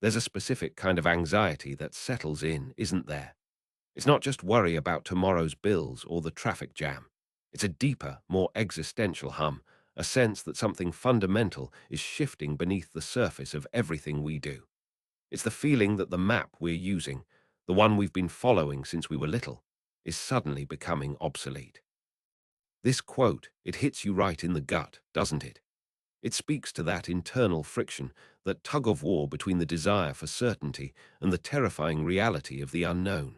There's a specific kind of anxiety that settles in, isn't there? It's not just worry about tomorrow's bills or the traffic jam. It's a deeper, more existential hum, a sense that something fundamental is shifting beneath the surface of everything we do. It's the feeling that the map we're using, the one we've been following since we were little, is suddenly becoming obsolete. This quote, it hits you right in the gut, doesn't it? It speaks to that internal friction, that tug-of-war between the desire for certainty and the terrifying reality of the unknown.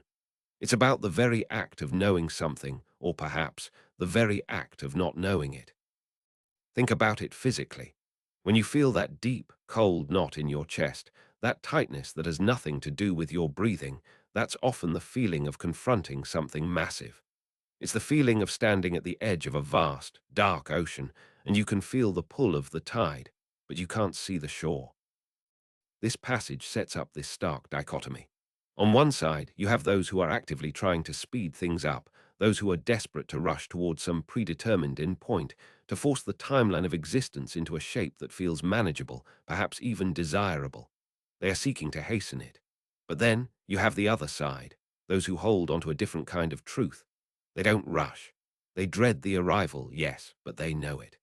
It's about the very act of knowing something, or perhaps the very act of not knowing it. Think about it physically. When you feel that deep, cold knot in your chest, that tightness that has nothing to do with your breathing, that's often the feeling of confronting something massive. It's the feeling of standing at the edge of a vast, dark ocean, and you can feel the pull of the tide, but you can't see the shore. This passage sets up this stark dichotomy. On one side, you have those who are actively trying to speed things up, those who are desperate to rush towards some predetermined end point, to force the timeline of existence into a shape that feels manageable, perhaps even desirable. They are seeking to hasten it. But then, you have the other side, those who hold onto a different kind of truth. They don't rush. They dread the arrival, yes, but they know it.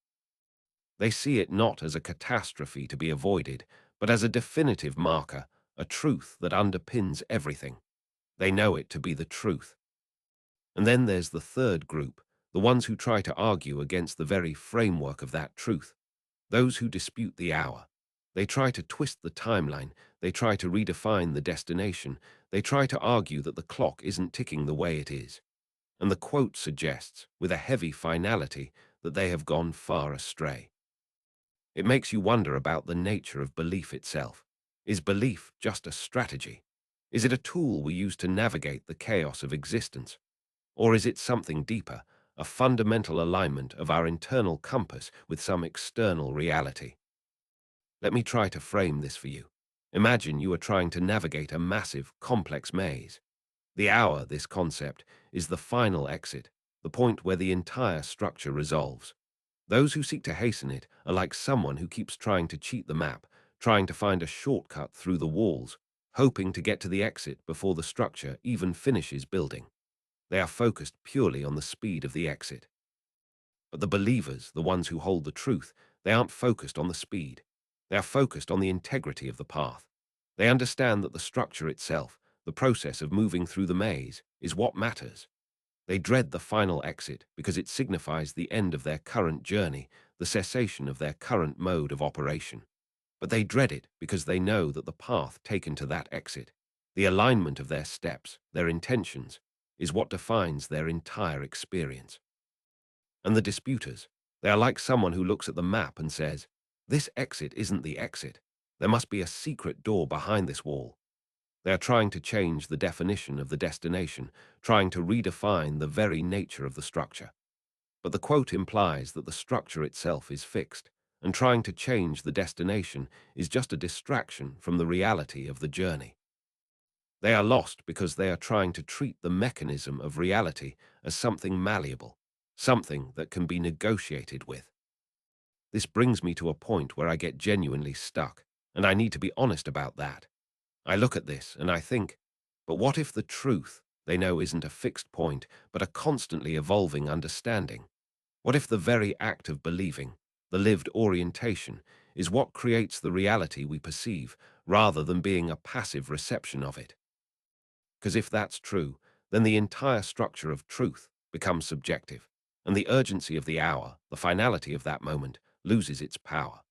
They see it not as a catastrophe to be avoided, but as a definitive marker, a truth that underpins everything. They know it to be the truth. And then there's the third group, the ones who try to argue against the very framework of that truth, those who dispute the hour. They try to twist the timeline, they try to redefine the destination, they try to argue that the clock isn't ticking the way it is. And the quote suggests, with a heavy finality, that they have gone far astray. It makes you wonder about the nature of belief itself. Is belief just a strategy? Is it a tool we use to navigate the chaos of existence? Or is it something deeper, a fundamental alignment of our internal compass with some external reality? Let me try to frame this for you. Imagine you are trying to navigate a massive, complex maze. The hour, this concept, is the final exit, the point where the entire structure resolves. Those who seek to hasten it are like someone who keeps trying to cheat the map, trying to find a shortcut through the walls, hoping to get to the exit before the structure even finishes building. They are focused purely on the speed of the exit. But the believers, the ones who hold the truth, they aren't focused on the speed. They are focused on the integrity of the path. They understand that the structure itself, the process of moving through the maze, is what matters. They dread the final exit because it signifies the end of their current journey, the cessation of their current mode of operation. But they dread it because they know that the path taken to that exit, the alignment of their steps, their intentions, is what defines their entire experience. And the disputers, they are like someone who looks at the map and says, "This exit isn't the exit. There must be a secret door behind this wall." They are trying to change the definition of the destination, trying to redefine the very nature of the structure. But the quote implies that the structure itself is fixed, and trying to change the destination is just a distraction from the reality of the journey. They are lost because they are trying to treat the mechanism of reality as something malleable, something that can be negotiated with. This brings me to a point where I get genuinely stuck, and I need to be honest about that. I look at this and I think, but what if the truth they know isn't a fixed point, but a constantly evolving understanding? What if the very act of believing, the lived orientation, is what creates the reality we perceive, rather than being a passive reception of it? Because if that's true, then the entire structure of truth becomes subjective, and the urgency of the hour, the finality of that moment, loses its power.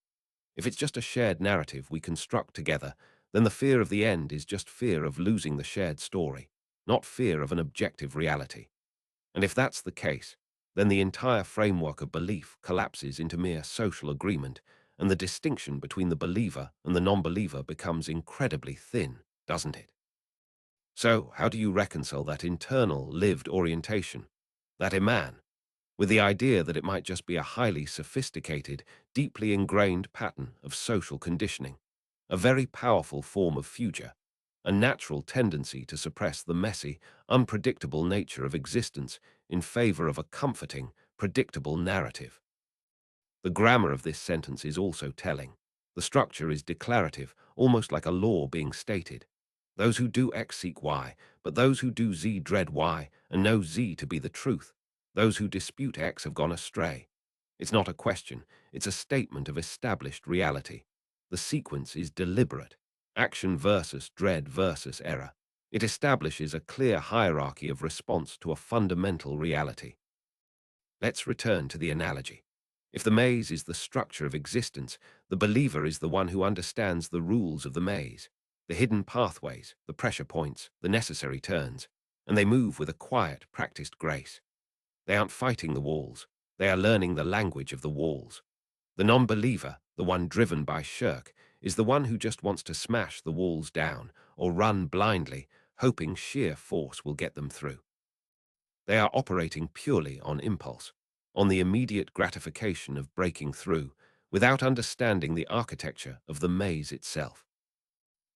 If it's just a shared narrative we construct together, then the fear of the end is just fear of losing the shared story, not fear of an objective reality. And if that's the case, then the entire framework of belief collapses into mere social agreement, and the distinction between the believer and the non-believer becomes incredibly thin, doesn't it? So, how do you reconcile that internal, lived orientation, that iman, with the idea that it might just be a highly sophisticated, deeply ingrained pattern of social conditioning, a very powerful form of future, a natural tendency to suppress the messy, unpredictable nature of existence in favor of a comforting, predictable narrative? The grammar of this sentence is also telling. The structure is declarative, almost like a law being stated. Those who do X seek Y, but those who do Z dread Y and know Z to be the truth. Those who dispute X have gone astray. It's not a question, it's a statement of established reality. The sequence is deliberate. Action versus dread versus error. It establishes a clear hierarchy of response to a fundamental reality. Let's return to the analogy. If the maze is the structure of existence, the believer is the one who understands the rules of the maze, the hidden pathways, the pressure points, the necessary turns, and they move with a quiet, practiced grace. They aren't fighting the walls, they are learning the language of the walls. The non-believer, the one driven by shirk, is the one who just wants to smash the walls down or run blindly, hoping sheer force will get them through. They are operating purely on impulse, on the immediate gratification of breaking through, without understanding the architecture of the maze itself.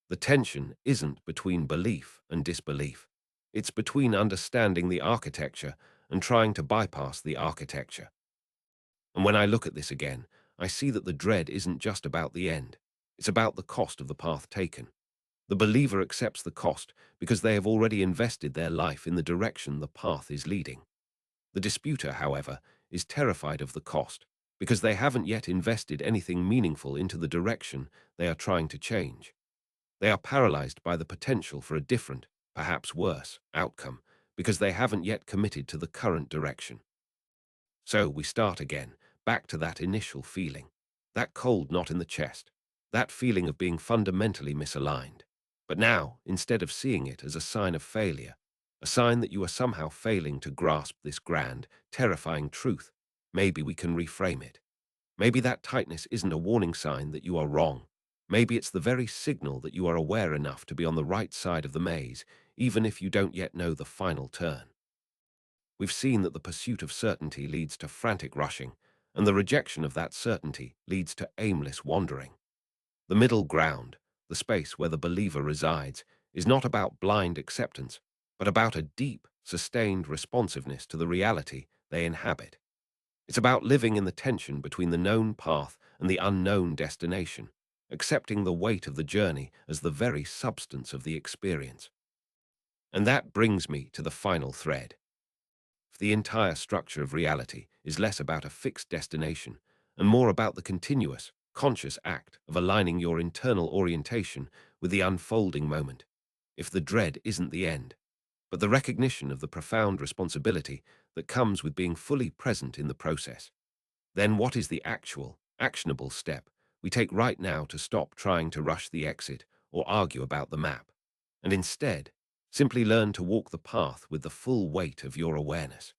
The tension isn't between belief and disbelief. It's between understanding the architecture and trying to bypass the architecture. And when I look at this again, I see that the dread isn't just about the end. It's about the cost of the path taken. The believer accepts the cost because they have already invested their life in the direction the path is leading. The disputer, however, is terrified of the cost because they haven't yet invested anything meaningful into the direction they are trying to change. They are paralyzed by the potential for a different, perhaps worse, outcome because they haven't yet committed to the current direction. So we start again, back to that initial feeling, that cold knot in the chest, that feeling of being fundamentally misaligned. But now, instead of seeing it as a sign of failure, a sign that you are somehow failing to grasp this grand, terrifying truth, maybe we can reframe it. Maybe that tightness isn't a warning sign that you are wrong. Maybe it's the very signal that you are aware enough to be on the right side of the maze, even if you don't yet know the final turn. We've seen that the pursuit of certainty leads to frantic rushing, and the rejection of that certainty leads to aimless wandering. The middle ground, the space where the believer resides, is not about blind acceptance, but about a deep, sustained responsiveness to the reality they inhabit. It's about living in the tension between the known path and the unknown destination, accepting the weight of the journey as the very substance of the experience. And that brings me to the final thread. The entire structure of reality is less about a fixed destination and more about the continuous, conscious act of aligning your internal orientation with the unfolding moment. If the dread isn't the end, but the recognition of the profound responsibility that comes with being fully present in the process, then what is the actual, actionable step we take right now to stop trying to rush the exit or argue about the map, and instead simply learn to walk the path with the full weight of your awareness?